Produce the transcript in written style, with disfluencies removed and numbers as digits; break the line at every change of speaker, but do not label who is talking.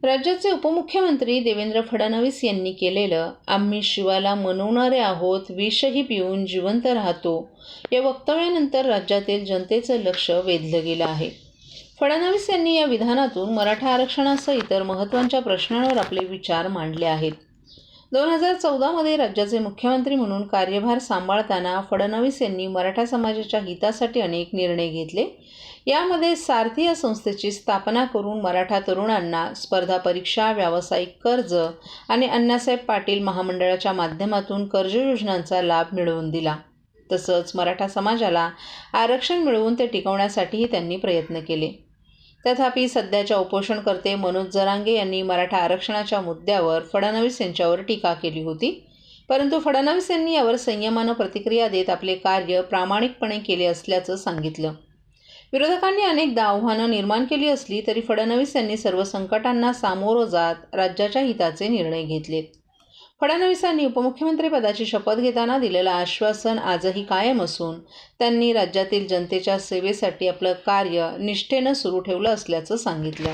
राज्याचे उपमुख्यमंत्री देवेंद्र फडणवीस यांनी केलेलं "आम्ही शिवाला मनवणारे आहोत, विषही पिऊन जिवंत राहतो" या वक्तव्यानंतर राज्यातील जनतेचं लक्ष वेधलं गेलं आहे. फडणवीस यांनी या विधानातून मराठा आरक्षणासह इतर महत्त्वाच्या प्रश्नांवर आपले विचार मांडले आहेत. 2014 मध्ये राज्याचे मुख्यमंत्री म्हणून कार्यभार सांभाळताना फडणवीस यांनी मराठा समाजाच्या हितासाठी अनेक निर्णय घेतले. यामध्ये सारथी या संस्थेची स्थापना करून मराठा तरुणांना स्पर्धा परीक्षा, व्यावसायिक कर्ज आणि अण्णासाहेब पाटील महामंडळाच्या माध्यमातून कर्ज योजनांचा लाभ मिळवून दिला. तसंच मराठा समाजाला आरक्षण मिळवून ते टिकवण्यासाठीही त्यांनी प्रयत्न केले. तथापि सध्याच्या उपोषणकर्ते मनोज जरांगे यांनी मराठा आरक्षणाच्या मुद्द्यावर फडणवीस यांच्यावर टीका केली होती. परंतु फडणवीस यांनी यावर संयमानं प्रतिक्रिया देत आपले कार्य प्रामाणिकपणे केले असल्याचं सांगितलं. विरोधकांनी अनेकदा आव्हानं निर्माण केली असली तरी फडणवीस यांनी सर्व संकटांना सामोरं जात राज्याच्या हिताचे निर्णय घेतलेत. फडणवीसांनी उपमुख्यमंत्रीपदाची शपथ घेताना दिलेलं आश्वासन आजही कायम असून त्यांनी राज्यातील जनतेच्या सेवेसाठी आपलं कार्य निष्ठेनं सुरू ठेवलं असल्याचं सांगितलं.